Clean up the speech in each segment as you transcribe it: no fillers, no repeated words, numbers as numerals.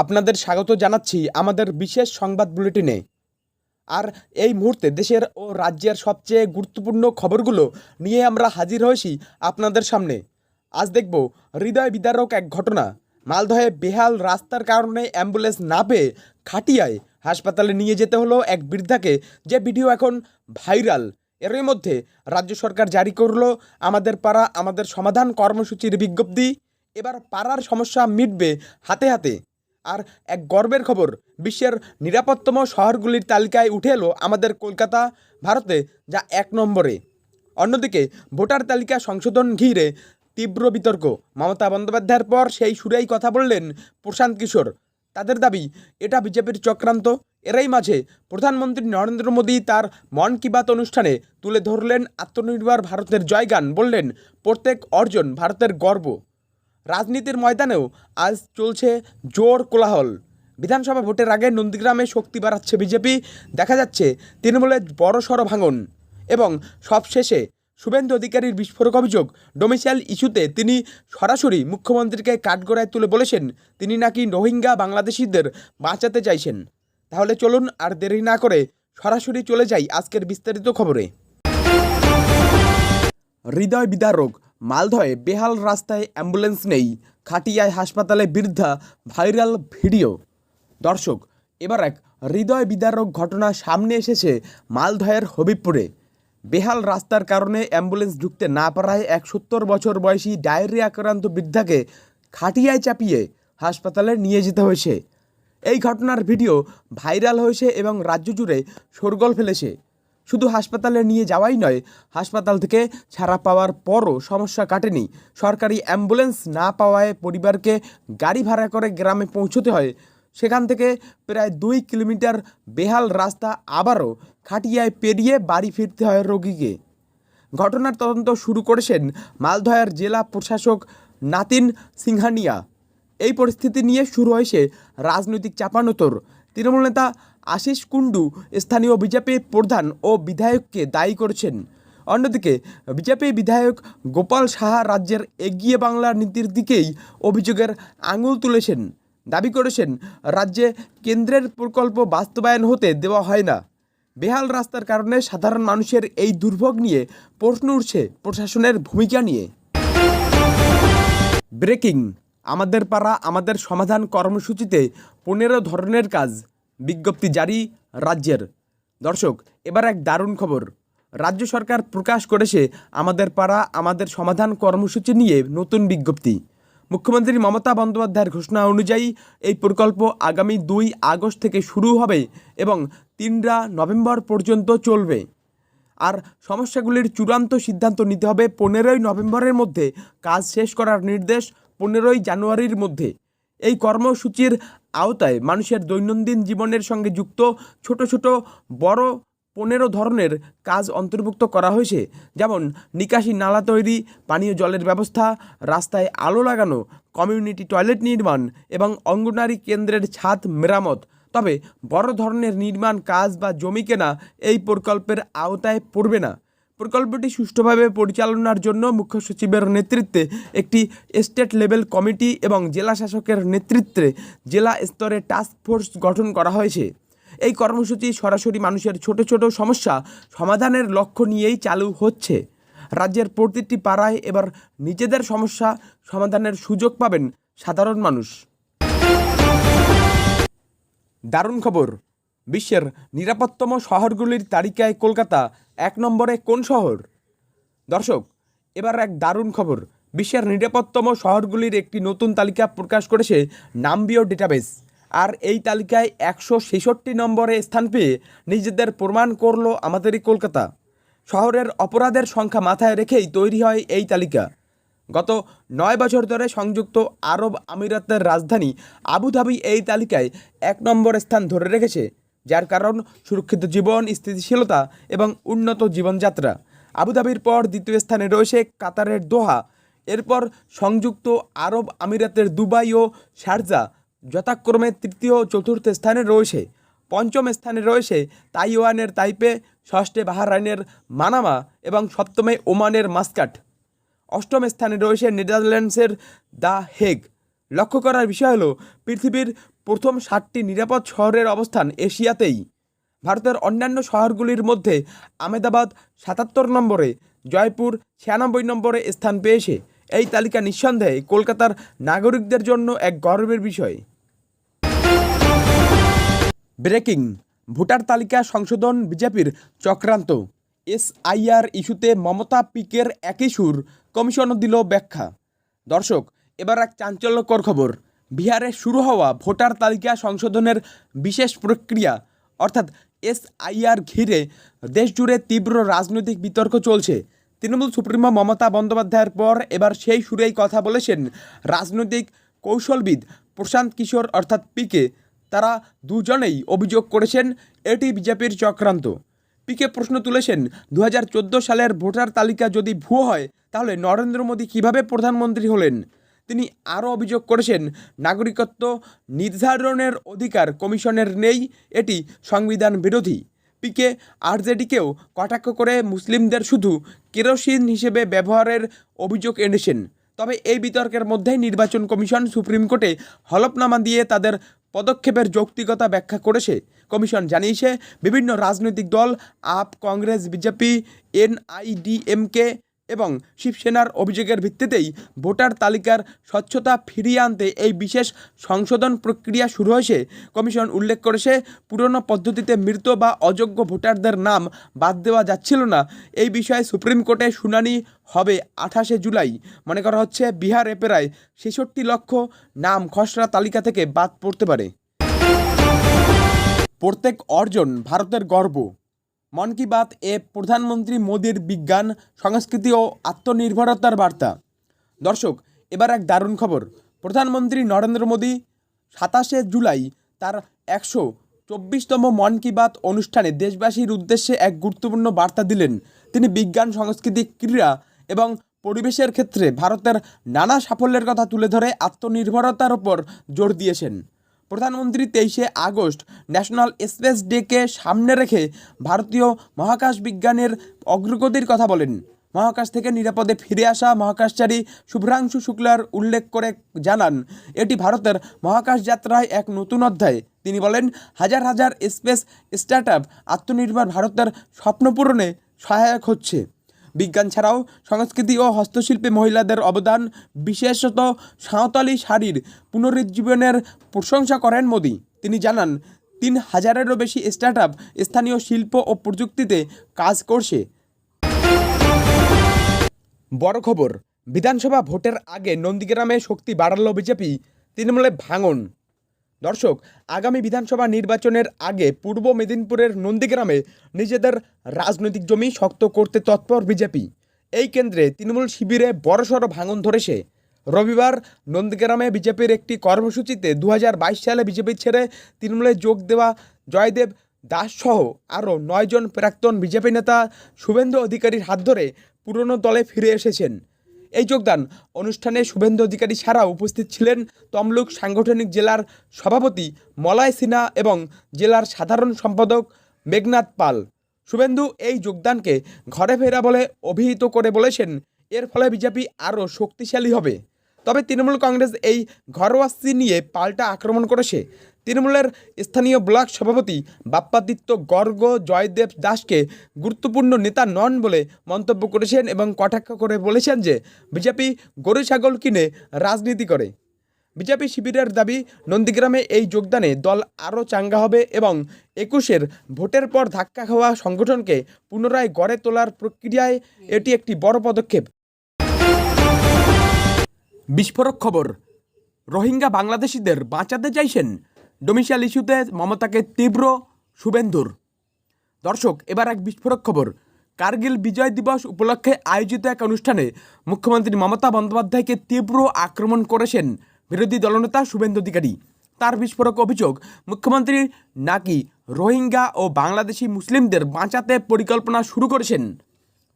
আপনাদের স্বাগত জানাচ্ছি আমাদের বিশেষ সংবাদ বুলেটিনে। আর এই মুহূর্তে দেশের ও রাজ্যের সবচেয়ে গুরুত্বপূর্ণ খবরগুলো নিয়ে আমরা হাজির হয়েছি আপনাদের সামনে। আজ দেখব হৃদয় বিদারক এক ঘটনা। মালদহে বেহাল রাস্তার কারণে অ্যাম্বুলেন্স না পেয়ে খাটিয়ায় হাসপাতালে নিয়ে যেতে হলো এক বৃদ্ধাকে, যে ভিডিও এখন ভাইরাল। এরই মধ্যে রাজ্য সরকার জারি করলো আমাদের পাড়া আমাদের সমাধান কর্মসূচির বিজ্ঞপ্তি। এবার পাড়ার সমস্যা মিটবে হাতে হাতে। আর এক গর্বের খবর, বিশ্বের নিরাপত্তম শহরগুলির তালিকায় উঠে এলো আমাদের কলকাতা, ভারতে, যা 1 নম্বরে। অন্যদিকে ভোটার তালিকা সংশোধন ঘিরে তীব্র বিতর্ক। মমতা বন্দ্যোপাধ্যায়ের পর সেই সুরেই কথা বললেন প্রশান্ত কিশোর। তাদের দাবি এটা বিজেপির চক্রান্ত। এরই মাঝে প্রধানমন্ত্রী নরেন্দ্র মোদী তার মন কি বাত অনুষ্ঠানে তুলে ধরলেন আত্মনির্ভর ভারতের জয়গান, বললেন প্রত্যেক অর্জন ভারতের গর্ব। রাজনীতির ময়দানেও আজ চলছে জোর কোলাহল। বিধানসভা ভোটের আগে নন্দীগ্রামে শক্তি বাড়াচ্ছে বিজেপি, দেখা যাচ্ছে তৃণমূলের বড়সড় ভাঙন। এবং সবশেষে শুভেন্দু অধিকারীর বিস্ফোরক অভিযোগ, ডোমিসাইল ইস্যুতে তিনি সরাসরি মুখ্যমন্ত্রীকে কাঠগড়ায় তুলে বলেছেন তিনি নাকি রোহিঙ্গা বাংলাদেশিদের বাঁচাতে চাইছেন। তাহলে চলুন আর দেরি না করে সরাসরি চলে যাই আজকের বিস্তারিত খবরে। হৃদয় বিদারক, মালদহে বেহাল রাস্তায় অ্যাম্বুলেন্স নেই, খাটিয়ায় হাসপাতালে বৃদ্ধা, ভাইরাল ভিডিও। দর্শক, এবার এক হৃদয় বিদারক ঘটনা সামনে এসেছে মালদহের হবিবপুরে। বেহাল রাস্তার কারণে অ্যাম্বুলেন্স ঢুকতে না পারায় 70 বছর বয়সী ডায়রিয়া আক্রান্ত বৃদ্ধাকে খাটিয়ায় চাপিয়ে হাসপাতালে নিয়ে যেতে হয়েছে। এই ঘটনার ভিডিও ভাইরাল হয়েছে এবং রাজ্য জুড়ে শোরগোল ফেলেছে। শুধু হাসপাতালে নিয়ে যাওয়াই নয়, হাসপাতাল থেকে ছাড়া পাওয়ার পরও সমস্যা কাটেনি। সরকারি অ্যাম্বুলেন্স না পাওয়ায় পরিবারকে গাড়ি ভাড়া করে গ্রামে পৌঁছতে হয়। সেখান থেকে প্রায় 2 কিলোমিটার বেহাল রাস্তা আবারও খাটিয়ায় পেরিয়ে বাড়ি ফিরতে হয় রোগীকে। ঘটনার তদন্ত শুরু করেছেন মালদহের জেলা প্রশাসক নাতিন সিংহানিয়া। এই পরিস্থিতি নিয়ে শুরু হয়েছে রাজনৈতিক চাপানোতর। তৃণমূল নেতা আশিস কুণ্ডু স্থানীয় বিজেপি প্রধান ও বিধায়ককে দায়ী করেছেন। অন্যদিকে বিজেপি বিধায়ক গোপাল সাহা রাজ্যের এগিয়ে বাংলা নীতির দিকেই অভিযোগের আঙুল তুলেছেন। দাবি করেছেন রাজ্যে কেন্দ্রের প্রকল্প বাস্তবায়ন হতে দেওয়া হয় না। বেহাল রাস্তার কারণে সাধারণ মানুষের এই দুর্ভোগ নিয়ে প্রশ্ন উঠছে প্রশাসনের ভূমিকা নিয়ে। ব্রেকিং, আমাদের পাড়া আমাদের সমাধান কর্মসূচিতে 15 ধরনের কাজ, বিজ্ঞপ্তি জারি রাজ্যের। দর্শক, এবার এক দারুণ খবর। রাজ্য সরকার প্রকাশ করেছে আমাদের পাড়া আমাদের সমাধান কর্মসূচি নিয়ে নতুন বিজ্ঞপ্তি। মুখ্যমন্ত্রী মমতা বন্দ্যোপাধ্যায়ের ঘোষণা অনুযায়ী এই প্রকল্প আগামী 2 আগস্ট থেকে শুরু হবে এবং 3 নভেম্বর পর্যন্ত চলবে। আর সমস্যাগুলির চূড়ান্ত সিদ্ধান্ত নিতে হবে 15 নভেম্বরের মধ্যে, কাজ শেষ করার নির্দেশ 15 জানুয়ারির মধ্যে। এই কর্মসূচির আওতায় মানুষের দৈনন্দিন জীবনের সঙ্গে যুক্ত ছোট ছোট বড় 15 ধরনের কাজ অন্তর্ভুক্ত করা হয়েছে, যেমন নিকাশি নালা তৈরি, পানীয় জলের ব্যবস্থা, রাস্তায় আলো লাগানো, কমিউনিটি টয়লেট নির্মাণ এবং অঙ্গনারী কেন্দ্রের ছাদ মেরামত। তবে বড় ধরনের নির্মাণ কাজ বা জমি কেনা এই প্রকল্পের আওতায় পড়বে না। প্রকল্পটি সুষ্ঠুভাবে পরিচালনার জন্য মুখ্য সচিবের নেতৃত্বে একটি স্টেট লেভেল কমিটি এবং জেলা শাসকের নেতৃত্বে জেলা স্তরে টাস্ক ফোর্স গঠন করা হয়েছে। এই কর্মসূচি সরাসরি মানুষের ছোট ছোট সমস্যা সমাধানের লক্ষ্য নিয়েই চালু হচ্ছে। রাজ্যের প্রতিটি পাড়ায় এবার নিজেদের সমস্যা সমাধানের সুযোগ পাবেন সাধারণ মানুষ। দারুণ খবর, বিশ্বের নিরাপত্তম শহরগুলির তালিকায় কলকাতা 1 নম্বরে কোন শহর? দর্শক, এবার এক দারুণ খবর। বিশ্বের নিরাপত্তম শহরগুলির একটি নতুন তালিকা প্রকাশ করেছে নাম্বিও ডেটাবেস। আর এই তালিকায় 166 নম্বরে স্থান পেয়ে নিজেদের প্রমাণ করলো আমাদেরই কলকাতা। শহরের অপরাধের সংখ্যা মাথায় রেখেই তৈরি হয় এই তালিকা। গত 9 বছর ধরে সংযুক্ত আরব আমিরাতের রাজধানী আবুধাবি এই তালিকায় 1 নম্বর স্থান ধরে রেখেছে, যার কারণ সুরক্ষিত জীবন, স্থিতিশীলতা এবং উন্নত জীবনযাত্রা। আবুধাবির পর দ্বিতীয় স্থানে রয়েছে কাতারের দোহা, এরপর সংযুক্ত আরব আমিরাতের দুবাই ও শারজা যথাক্রমে তৃতীয় ও চতুর্থ স্থানে রয়েছে। পঞ্চম স্থানে রয়েছে তাইওয়ানের তাইপে, ষষ্ঠে বাহরাইনের মানামা এবং সপ্তমে ওমানের মাস্কাট। অষ্টম স্থানে রয়েছে নেদারল্যান্ডসের দ্য হেগ। লক্ষ্য করার বিষয় হলো পৃথিবীর প্রথম 7টি নিরাপদ শহরের অবস্থান এশিয়াতেই। ভারতের অন্যান্য শহরগুলির মধ্যে আহমেদাবাদ 77 নম্বরে, জয়পুর 96 নম্বরে স্থান পেয়েছে। এই তালিকা নিঃসন্দেহে কলকাতার নাগরিকদের জন্য এক গর্বের বিষয়। ব্রেকিং, ভোটার তালিকা সংশোধন বিজেপির চক্রান্ত। SIR ইস্যুতে মমতা পিকের একই সুর, কমিশনও দিল ব্যাখ্যা। দর্শক, এবার এক চাঞ্চল্যকর খবর। বিহারে শুরু হওয়া ভোটার তালিকা সংশোধনের বিশেষ প্রক্রিয়া অর্থাৎ SIR ঘিরে দেশজুড়ে তীব্র রাজনৈতিক বিতর্ক চলছে। তৃণমূল সুপ্রিমো মমতা বন্দ্যোপাধ্যায়ের পর এবার সেই সুরেই কথা বলেছেন রাজনৈতিক কৌশলবিদ প্রশান্ত কিশোর অর্থাৎ পিকে। তারা দুজনেই অভিযোগ করেছেন এটি বিজেপির চক্রান্ত। পিকে প্রশ্ন তুলেছেন, 2014 সালের ভোটার তালিকা যদি ভুয়ো হয় তাহলে নরেন্দ্র মোদী কীভাবে প্রধানমন্ত্রী হলেন। তিনি আরও অভিযোগ করেছেন, নাগরিকত্ব নির্ধারণের অধিকার কমিশনের নেই, এটি সংবিধান বিরোধী। পিকে আরজেডিকেও কটাক্ষ করে মুসলিমদের শুধু কেরোসিন হিসেবে ব্যবহারের অভিযোগ এনেছেন। তবে এই বিতর্কের মধ্যেই নির্বাচন কমিশন সুপ্রিম কোর্টে হলফনামা দিয়ে তাদের পদক্ষেপের যৌক্তিকতা ব্যাখ্যা করেছে। কমিশন জানিয়েছে, বিভিন্ন রাজনৈতিক দল আপ, কংগ্রেস, বিজেপি, NIDMK এবং শিবসেনার অভিযোগের ভিত্তিতেই ভোটার তালিকার স্বচ্ছতা ফিরিয়ে আনতে এই বিশেষ সংশোধন প্রক্রিয়া শুরু হয়েছে। কমিশন উল্লেখ করেছে, পুরনো পদ্ধতিতে মৃত বা অযোগ্য ভোটারদের নাম বাদ দেওয়া যাচ্ছিল না। এই বিষয়ে সুপ্রিম কোর্টে শুনানি হবে 28শে জুলাই। মনে করা হচ্ছে বিহারে প্রায় 66 লক্ষ নাম খসড়া তালিকা থেকে বাদ পড়তে পারে। প্রত্যেক অর্জন ভারতের গর্ব। মন কি বাত এ প্রধানমন্ত্রী মোদীর বিজ্ঞান, সংস্কৃতি ও আত্মনির্ভরতার বার্তা। দর্শক, এবার এক দারুণ খবর। প্রধানমন্ত্রী নরেন্দ্র মোদী 27শে জুলাই তার 124তম মন কি বাত অনুষ্ঠানে দেশবাসীর উদ্দেশ্যে এক গুরুত্বপূর্ণ বার্তা দিলেন। তিনি বিজ্ঞান, সংস্কৃতি, ক্রীড়া এবং পরিবেশের ক্ষেত্রে ভারতের নানা সাফল্যের কথা তুলে ধরে আত্মনির্ভরতার ওপর জোর দিয়েছেন। প্রধানমন্ত্রী 23শে আগস্ট ন্যাশনাল স্পেস ডেকে সামনে রেখে ভারতীয় মহাকাশ বিজ্ঞানের অগ্রগতির কথা বলেন। মহাকাশ থেকে নিরাপদে ফিরে আসা মহাকাশচারী শুভ্রাংশু শুক্লার উল্লেখ করে জানান, এটি ভারতের মহাকাশ যাত্রায় এক নতুন অধ্যায়। তিনি বলেন, হাজার হাজার স্পেস স্টার্টআপ আত্মনির্ভর ভারতের স্বপ্ন পূরণে সহায়ক হচ্ছে। বিজ্ঞান ছাড়াও সংস্কৃতি ও হস্তশিল্পে মহিলাদের অবদান, বিশেষত সাঁওতালি শাড়ির পুনরুজ্জীবনের প্রশংসা করেন মোদি। তিনি জানান, 3000-এরও বেশি স্টার্টআপ স্থানীয় শিল্প ও প্রযুক্তিতে কাজ করছে। বড় খবর, বিধানসভা ভোটের আগে নন্দীগ্রামে শক্তি বাড়াল বিজেপি, তৃণমূলে ভাঙন। দর্শক, আগামী বিধানসভা নির্বাচনের আগে পূর্ব মেদিনীপুরের নন্দীগ্রামে নিজেদের রাজনৈতিক জমি শক্ত করতে তৎপর বিজেপি। এই কেন্দ্রে তৃণমূল শিবিরে বড়সড় ভাঙন ধরেছে। রবিবার নন্দীগ্রামে বিজেপির একটি কর্মসূচিতে 2022 সালে বিজেপি ছেড়ে তৃণমূলে যোগ দেওয়া জয়দেব দাস সহ আরও 9 জন প্রাক্তন বিজেপি নেতা শুভেন্দু অধিকারীর হাত ধরে পুরনো দলে ফিরে এসেছেন। এই যোগদান অনুষ্ঠানে শুভেন্দু অধিকারী ছাড়াও উপস্থিত ছিলেন তমলুক সাংগঠনিক জেলার সভাপতি মলয় সিনহা এবং জেলার সাধারণ সম্পাদক মেঘনাথ পাল। শুভেন্দু এই যোগদানকে ঘরে ফেরা বলে অভিহিত করে বলেছেন, এর ফলে বিজেপি আরও শক্তিশালী হবে। তবে তৃণমূল কংগ্রেস এই ঘরোয়াস্তি নিয়ে পাল্টা আক্রমণ করেছে। তৃণমূলের স্থানীয় ব্লক সভাপতি বাপ্পাদিত্য গর্গ জয়দেব দাসকে গুরুত্বপূর্ণ নেতা নন বলে মন্তব্য করেছেন এবং কটাক্ষ করে বলেছেন যে বিজেপি গরু ছাগল কিনে রাজনীতি করে। বিজেপি শিবিরের দাবি, নন্দীগ্রামে এই যোগদানে দল আরও চাঙ্গা হবে এবং 21-এর ভোটের পর ধাক্কা খাওয়া সংগঠনকে পুনরায় গড়ে তোলার প্রক্রিয়ায় এটি একটি বড় পদক্ষেপ। বিস্ফোরক খবর, রোহিঙ্গা বাংলাদেশিদের বাঁচাতে চাইছেন, ডোমিসাইল ইস্যুতে মমতাকে তীব্র শুভেন্দুর। দর্শক, এবার এক বিস্ফোরক খবর, কার্গিল বিজয় দিবস উপলক্ষে আয়োজিত এক অনুষ্ঠানে মুখ্যমন্ত্রী মমতা বন্দ্যোপাধ্যায়কে তীব্র আক্রমণ করেছেন বিরোধী দলনেতা শুভেন্দু অধিকারী। তার বিস্ফোরক অভিযোগ, মুখ্যমন্ত্রী নাকি রোহিঙ্গা ও বাংলাদেশি মুসলিমদের বাঁচাতে পরিকল্পনা শুরু করেছেন।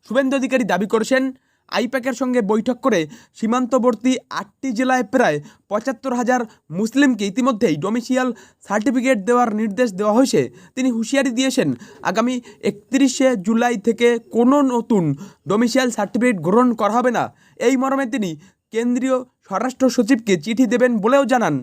শুভেন্দু অধিকারী দাবি করেছেন, আইপ্যাকের সঙ্গে বৈঠক করে সীমান্তবর্তী 8টি জেলায় প্রায় 75,000 মুসলিমকে ইতিমধ্যেই ডোমিসাইল সার্টিফিকেট দেওয়ার নির্দেশ দেওয়া হয়েছে। তিনি হুঁশিয়ারি দিয়েছেন, আগামী 31শে জুলাই থেকে কোনো নতুন ডোমিসাইল সার্টিফিকেট গ্রহণ করা হবে না। এই মর্মে তিনি কেন্দ্রীয় স্বরাষ্ট্র সচিবকে চিঠি দেবেন বলেও জানান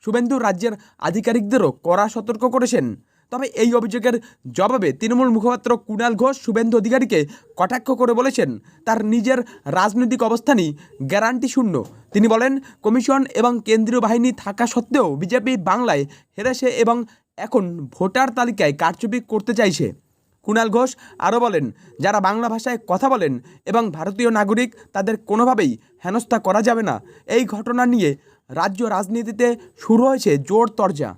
শুভেন্দু। রাজ্যের আধিকারিকদেরও কড়া সতর্ক করেছেন। তবে এই অভিযোগের জবাবে তৃণমূল মুখপাত্র কুণাল ঘোষ শুভেন্দু অধিকারীকে কটাক্ষ করে বলেছেন তার নিজের রাজনৈতিক অবস্থানই গ্যারান্টি শূন্য। তিনি বলেন, কমিশন এবং কেন্দ্রীয় বাহিনী থাকা সত্ত্বেও বিজেপি বাংলায় হেরেছে এবং এখন ভোটার তালিকায় কারচুপি করতে চাইছে। কুণাল ঘোষ আরও বলেন, যারা বাংলা ভাষায় কথা বলেন এবং ভারতীয় নাগরিক তাদের কোনোভাবেই হেনস্থা করা যাবে না। এই ঘটনা নিয়ে রাজ্য রাজনীতিতে শুরু হয়েছে জোর তরজা।